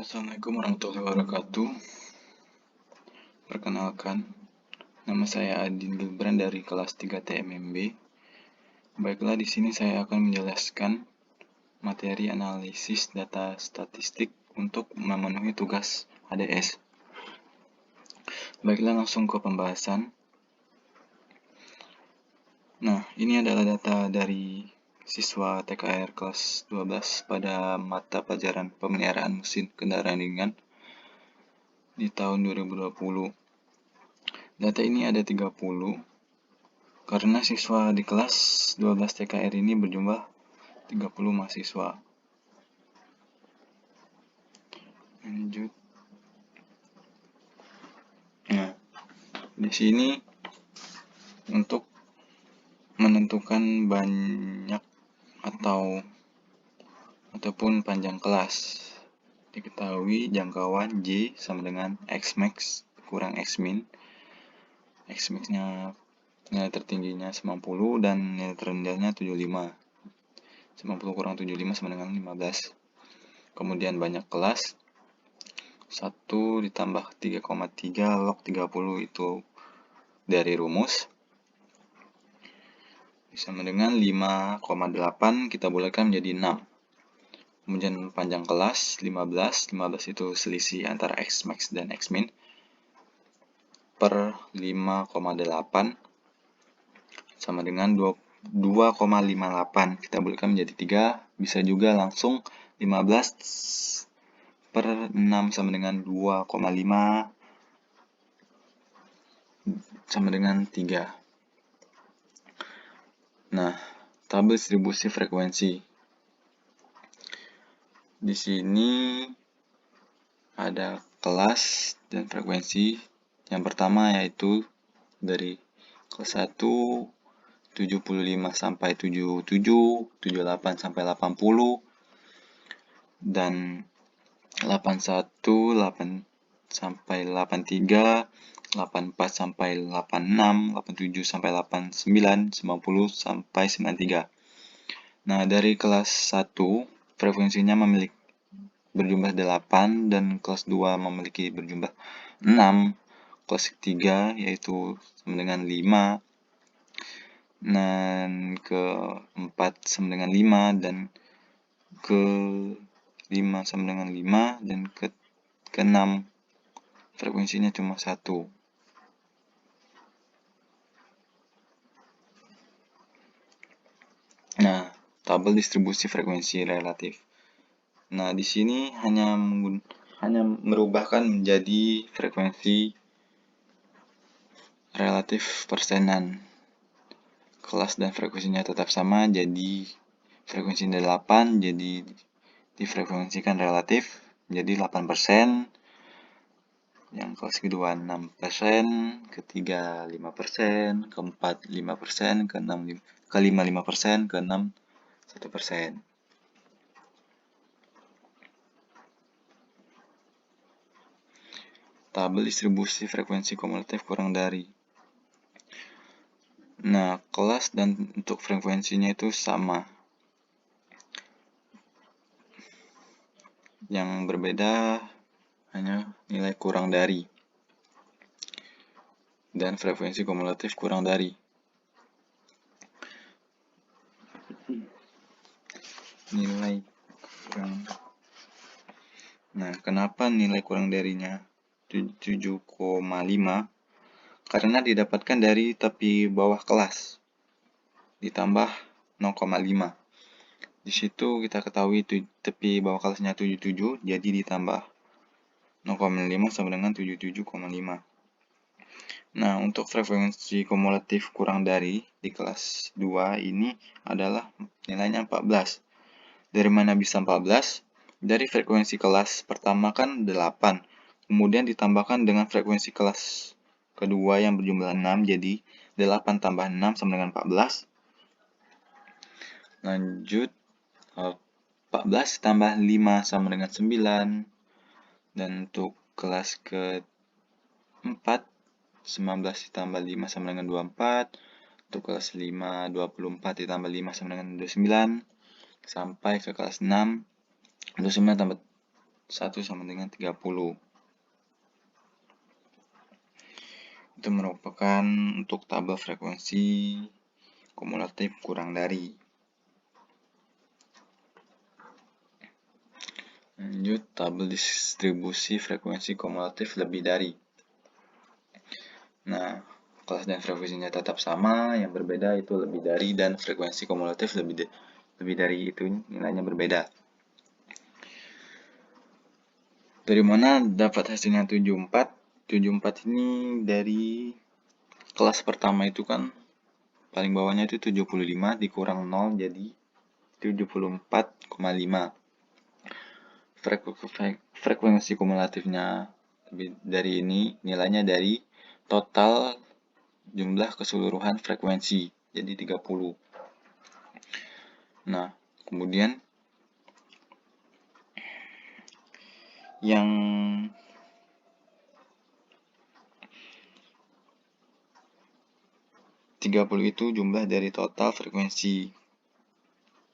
Assalamualaikum warahmatullahi wabarakatuh. Perkenalkan, nama saya Adin Gibran dari kelas 3 TMMB. Baiklah, di sini saya akan menjelaskan materi analisis data statistik untuk memenuhi tugas ADS. Baiklah, langsung ke pembahasan. Nah, ini adalah data dari siswa TKR kelas 12 pada mata pelajaran pemeliharaan mesin kendaraan ringan di tahun 2020. Data ini ada 30 karena siswa di kelas 12 TKR ini berjumlah 30 mahasiswa. Lanjut. Nah, di sini untuk menentukan banyak ataupun panjang kelas, diketahui jangkauan J sama dengan Xmax kurang Xmin. Xmax-nya nilai tertingginya 90 dan nilai terendahnya 75. 90 kurang 75 sama dengan 15. Kemudian banyak kelas 1 ditambah 3,3 log 30 itu dari rumus sama dengan 5,8 kita bulatkan menjadi 6. Kemudian panjang kelas 15 itu selisih antara Xmax dan Xmin per 5,8 sama dengan 2,58 kita bulatkan menjadi 3. Bisa juga langsung 15 per 6 sama dengan 2,5 sama dengan 3. Nah, tabel distribusi frekuensi. Di sini ada kelas dan frekuensi. Yang pertama yaitu dari kelas 1 75 sampai 77, 78 sampai 80 dan 81, 8 sampai 83, 84 sampai 86, 87 sampai 89, 90 sampai 93. Nah, dari kelas 1 frekuensinya berjumlah 8 dan kelas 2 memiliki berjumlah 6. Kelas 3 yaitu sama dengan 5. Dan ke-4 sama dengan 5 dan ke-5 sama dengan 5 dan ke-6 frekuensinya cuma 1. Nah, tabel distribusi frekuensi relatif. Nah, di sini hanya merubahkan menjadi frekuensi relatif persenan. Kelas dan frekuensinya tetap sama, jadi frekuensinya 8, jadi difrekuensikan relatif jadi 8%. Yang kelas kedua 6%, ketiga 5%, keempat 5%, kelima 5%, keenam 1%. Tabel distribusi frekuensi kumulatif kurang dari. Nah, kelas dan untuk frekuensinya itu sama. Yang berbeda hanya nilai kurang dari. Dan frekuensi kumulatif kurang dari. Nilai kurang. Nah, kenapa nilai kurang darinya 7,5? Karena didapatkan dari tepi bawah kelas ditambah 0,5. Di situ kita ketahui tepi bawah kelasnya 77, jadi ditambah 0,5 sama dengan 77,5. Nah, untuk frekuensi kumulatif kurang dari di kelas 2 ini adalah nilainya 14. Dari mana bisa 14? Dari frekuensi kelas pertama kan 8. Kemudian ditambahkan dengan frekuensi kelas kedua yang berjumlah 6, jadi 8 tambah 6 sama dengan 14. Lanjut, 14 tambah 5 sama dengan 9. Dan untuk kelas ke-4, 19 ditambah 5 sama dengan 24. Untuk kelas 5, 24 ditambah 5 sama dengan 29. Sampai ke kelas 6, 29 tambah 1 sama dengan 30. Itu merupakan untuk tabel frekuensi kumulatif kurang dari. Lanjut, tabel distribusi frekuensi kumulatif lebih dari. Nah, kelas dan frekuensinya tetap sama, yang berbeda itu lebih dari, dan frekuensi kumulatif lebih dari itu nilainya berbeda. Dari mana dapat hasilnya 74? 74 ini dari kelas pertama itu kan paling bawahnya itu 75 dikurang 0 jadi 74,5. Frekuensi kumulatifnya dari ini nilainya dari total jumlah keseluruhan frekuensi jadi 30. Nah, kemudian yang itu jumlah dari total frekuensi.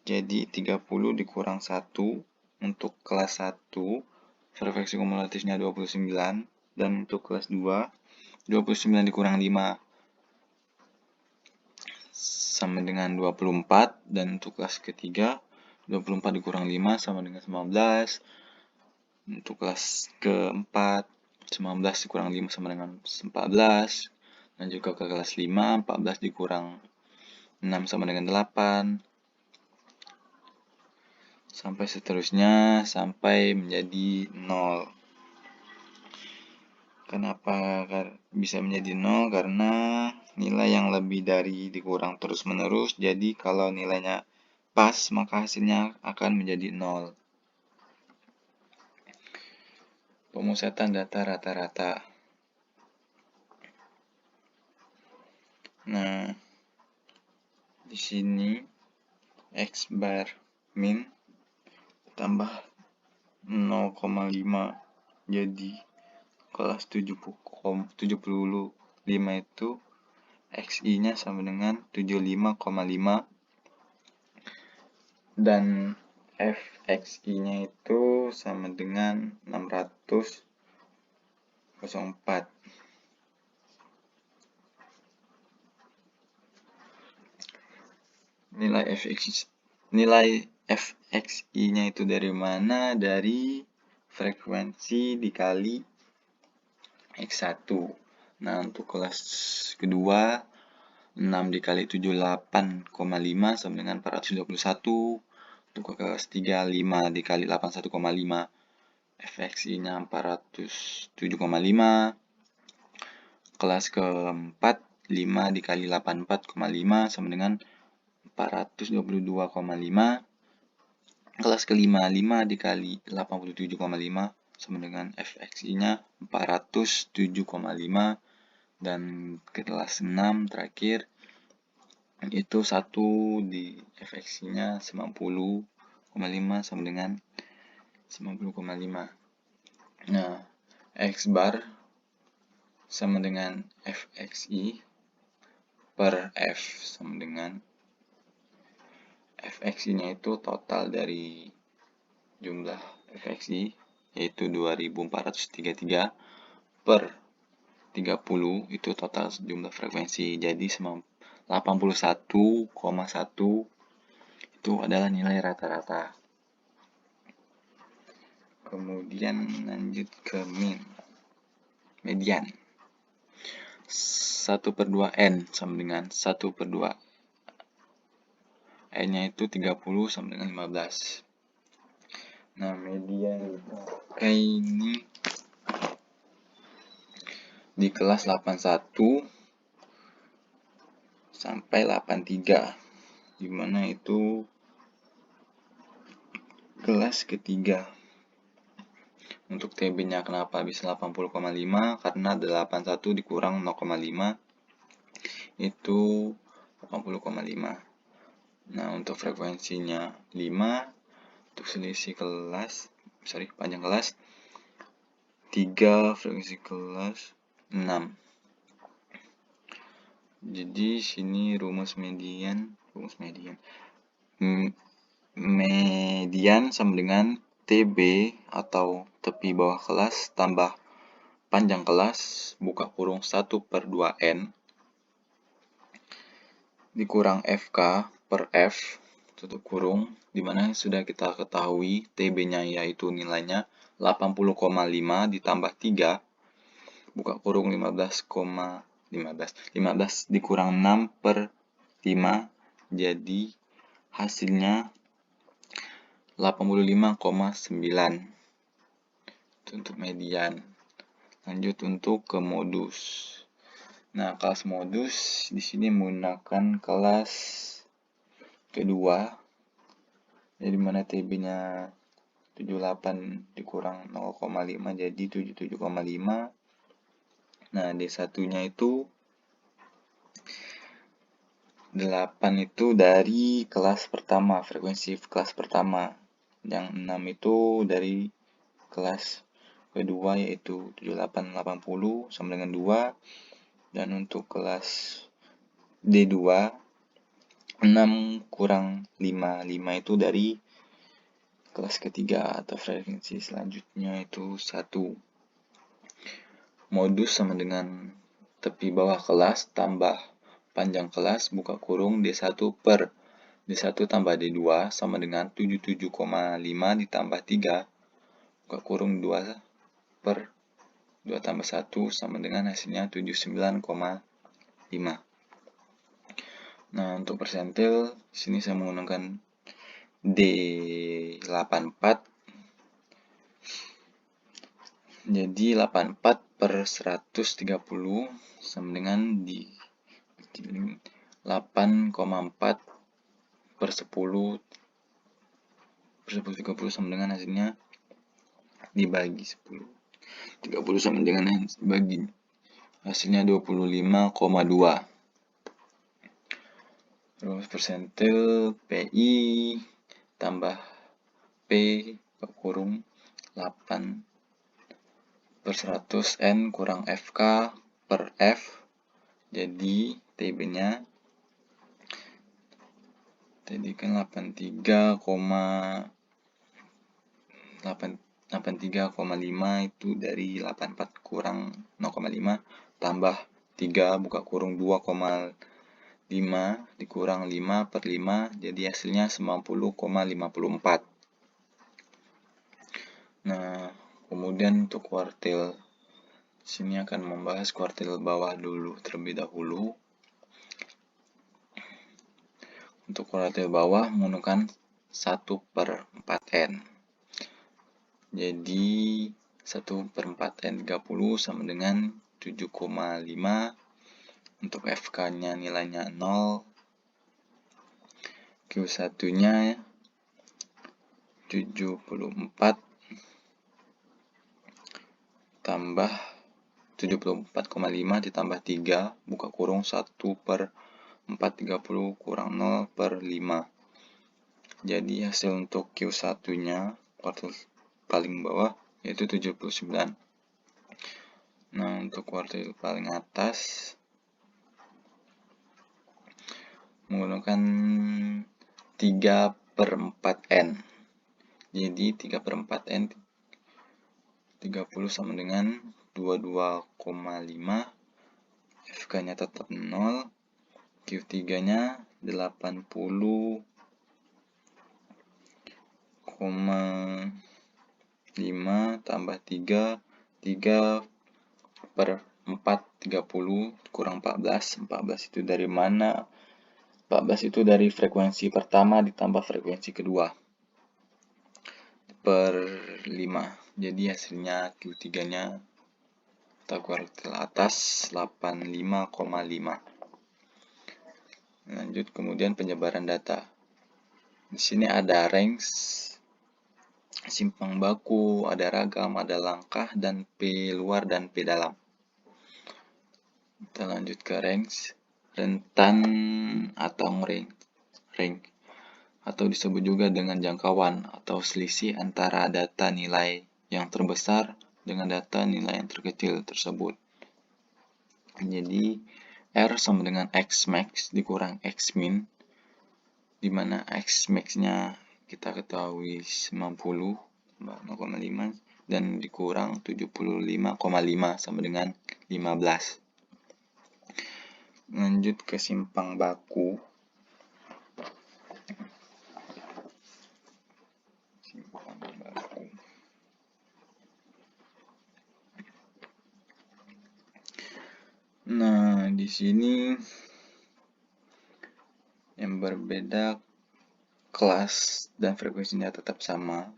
Jadi 30 dikurang 1 untuk kelas 1 frekuensi kumulatifnya 29 dan untuk kelas 2 29 dikurang 5 sama dengan 24 dan untuk kelas ketiga 24 dikurang 5 sama dengan 19. Untuk kelas keempat 19 dikurang 5 sama dengan 14. Dan juga ke kelas 5, 14 dikurang 6 sama dengan 8. Sampai seterusnya, sampai menjadi 0. Kenapa bisa menjadi 0? Karena nilai yang lebih dari dikurang terus-menerus. Jadi kalau nilainya pas, maka hasilnya akan menjadi 0. Pemusatan data rata-rata. Nah, di sini X bar min tambah 0,5 jadi kelas 75 itu XI-nya sama dengan 75,5 dan FXI-nya itu sama dengan 604. Nilai FXI-nya itu dari mana? Dari frekuensi dikali X1. Nah, untuk kelas kedua 6 dikali 78,5 sama dengan 421. Untuk kelas 3 5 dikali 81,5 FXI-nya 407,5. Kelas keempat 5 dikali 84,5 sama dengan 422,5. Kelas kelima 5 dikali 87,5 sama dengan FXI-nya 407,5. Dan kelas 6 terakhir itu 1 di FXI-nya 90,5 sama dengan 90,5. Nah, X bar sama dengan FXI per F sama dengan FXI-nya itu total dari jumlah FXI yaitu 2433 per 30 itu total jumlah frekuensi. Jadi 81,1 itu adalah nilai rata-rata. Kemudian lanjut ke median. 1/2N sama dengan 1/2 N-nya itu 30 sama dengan 15. Nah, median ini di kelas 81 sampai 83, dimana itu kelas ketiga. Untuk TB-nya kenapa bisa 80,5? Karena 81 dikurang 0,5 itu 80,5. Nah, untuk frekuensinya 5, untuk selisih kelas, panjang kelas 3, frekuensi kelas 6. Jadi sini rumus median sama dengan TB atau tepi bawah kelas tambah panjang kelas buka kurung 1/2N dikurang FK per F tutup kurung, dimana sudah kita ketahui TB-nya yaitu nilainya 80,5 ditambah 3 buka kurung 15 dikurang 6/5, jadi hasilnya 85,9 untuk median. Lanjut untuk ke modus. Nah, kelas modus di sini menggunakan kelas kedua, jadi mana TB-nya 78 dikurang 0,5 jadi 77,5. Nah, D1-nya itu 8 itu dari kelas pertama, frekuensi kelas pertama. Yang 6 itu dari kelas kedua yaitu 7880 sama dengan 2. Dan untuk kelas D2 6 kurang 5 itu dari kelas ketiga atau frekuensi selanjutnya itu 1. Modus sama dengan tepi bawah kelas tambah panjang kelas buka kurung D1 per D1 tambah D2 sama dengan 77,5 ditambah 3 buka kurung 2 per 2 tambah 1 sama dengan hasilnya 79,5. Nah, untuk persentil sini saya menggunakan D84. Jadi 84 per 130 sama dengan di 8,4 per 10 per 1030 sama dengan hasilnya dibagi 10. 30 sama dengan bagi hasilnya 25,2. Terus persentil PI tambah P kurung 8 per 100 N kurang FK per F, jadi TB-nya tadi kan 83,5 itu dari 84 kurang 0,5 tambah 3 buka kurung 2,5 dikurang 5 per 5 jadi hasilnya 90,54. Nah, kemudian untuk kuartil sini akan membahas kuartil bawah dulu terlebih dahulu. Untuk kuartil bawah menggunakan 1/4N. Jadi 1/4N 30 sama dengan 7,5. Untuk FK-nya nilainya 0. Q1-nya 74 tambah 74,5 ditambah 3 buka kurung 1/430 kurang 0 per 5. Jadi hasil untuk Q1-nya kuartil paling bawah yaitu 79. Nah, untuk kuartil paling atas menggunakan 3/4N. Jadi 3/4N 30 sama dengan 22,5. FK-nya tetap 0. Q3-nya 80,5 tambah 3 3/4 30 kurang 14. 14 itu dari mana? 14 itu dari frekuensi pertama ditambah frekuensi kedua per 5. Jadi hasilnya Q3-nya atau kuartil atas 85,5. Lanjut kemudian penyebaran data. Di sini ada range, simpang baku, ada ragam, ada langkah, dan P luar dan P dalam. Kita lanjut ke range, rentan atau range atau disebut juga dengan jangkauan atau selisih antara data nilai yang terbesar dengan data nilai yang terkecil tersebut. Jadi R sama dengan X max dikurang X min, di mana X max-nya kita ketahui 90 0,5 dan dikurang 75,5 sama dengan 15. Lanjut ke simpang baku. Nah, di sini yang berbeda kelas dan frekuensinya tetap sama.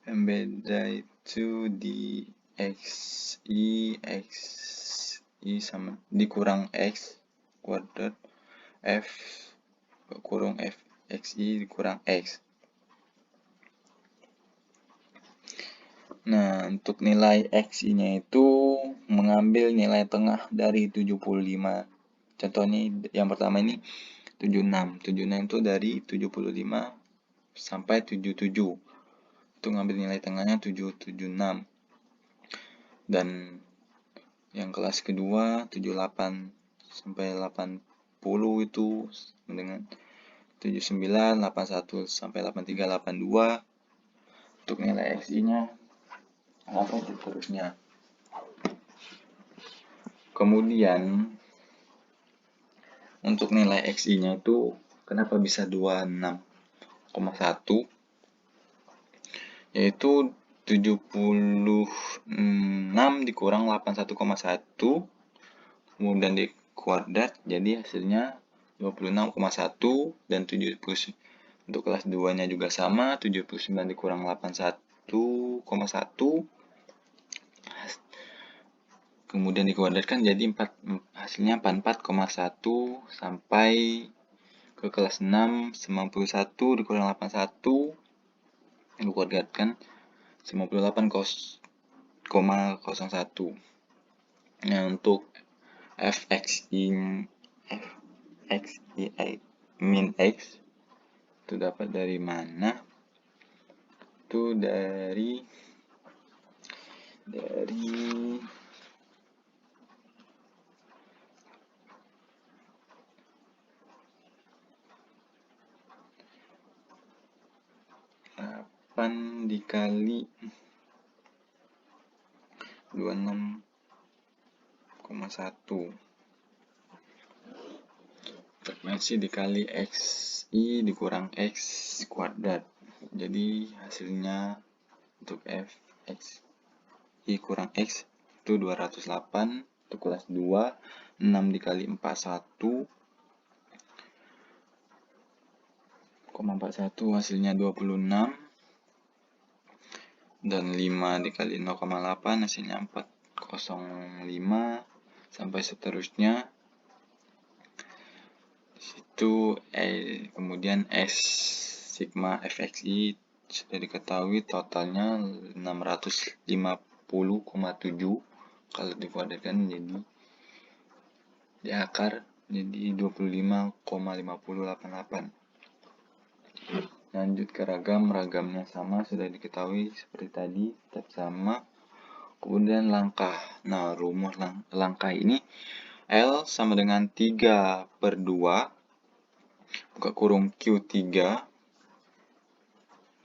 Yang beda itu di XI sama dikurang X kuadrat F kurung F XI dikurang X. Nah, untuk nilai XI-nya itu mengambil nilai tengah dari 75. Contohnya yang pertama ini 76. 76 itu dari 75 sampai 77. Itu ngambil nilai tengahnya 776. Dan yang kelas kedua 78 sampai 80 itu dengan 79, 81 sampai 83, 82. Untuk nilai XI-nya apa seterusnya. Kemudian untuk nilai XI-nya itu kenapa bisa 26,1, yaitu 76 dikurang 81,1 kemudian di kuadrat, jadi hasilnya 26,1 dan 70. Untuk kelas 2 nya juga sama, 79 dikurang 81,1 kemudian dikuadratkan jadi hasilnya 44,1 sampai ke kelas 6 91 dikurang 81 dikuadratkan 98,01. Nah, untuk fxi min x itu dapat dari mana? Itu dari 8 dikali 26,1 frekuensi dikali XI dikurang X kuadrat. Jadi hasilnya untuk fxi kurang X itu 208. Untuk kelas 2, 6 dikali 41,41 hasilnya 26. Dan 5 dikali 0,8 hasilnya 405 sampai seterusnya. Itu kemudian S sigma fxi sudah diketahui totalnya 650,7 kalau dikuadratkan jadi di akar jadi 25,5088. Lanjut ke ragamnya sama, sudah diketahui seperti tadi, tetap sama. Kemudian langkah. Nah, rumus langkah ini L sama dengan 3/2 buka kurung Q3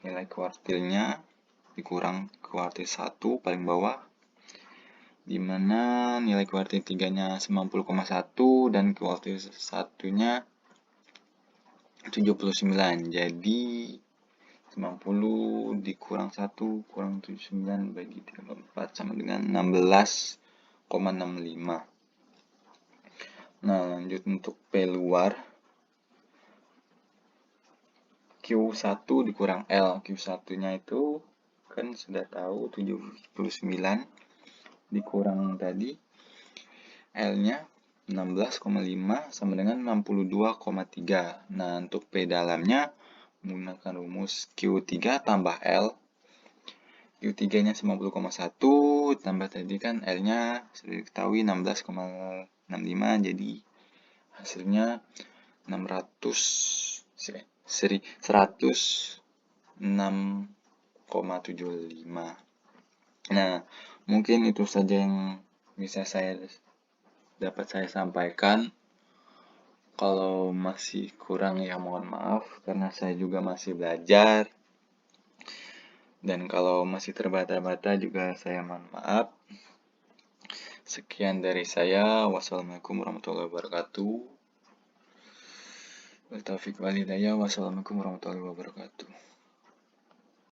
nilai kuartilnya dikurang kuartil 1 paling bawah, dimana nilai kuartil 3 nya 90,1 dan kuartil 1 nya 79. Jadi 90 dikurang 1 kurang 79 bagi 34 sama dengan 16,65. Nah, lanjut untuk P luar. Q1 dikurang L. Q1-nya itu kan sudah tahu 79 dikurang tadi L-nya 16,5 sama dengan 62,3. Nah, untuk P dalamnya menggunakan rumus Q3 tambah L. Q3-nya 90,1 tambah tadi kan L-nya sudah diketahui 16,65, jadi hasilnya 106,75. Nah, mungkin itu saja yang bisa dapat saya sampaikan. Kalau masih kurang ya mohon maaf karena saya juga masih belajar. Dan kalau masih terbata-bata juga saya mohon maaf. Sekian dari saya. Wassalamualaikum warahmatullahi wabarakatuh. Wassalamualaikum warahmatullahi wabarakatuh.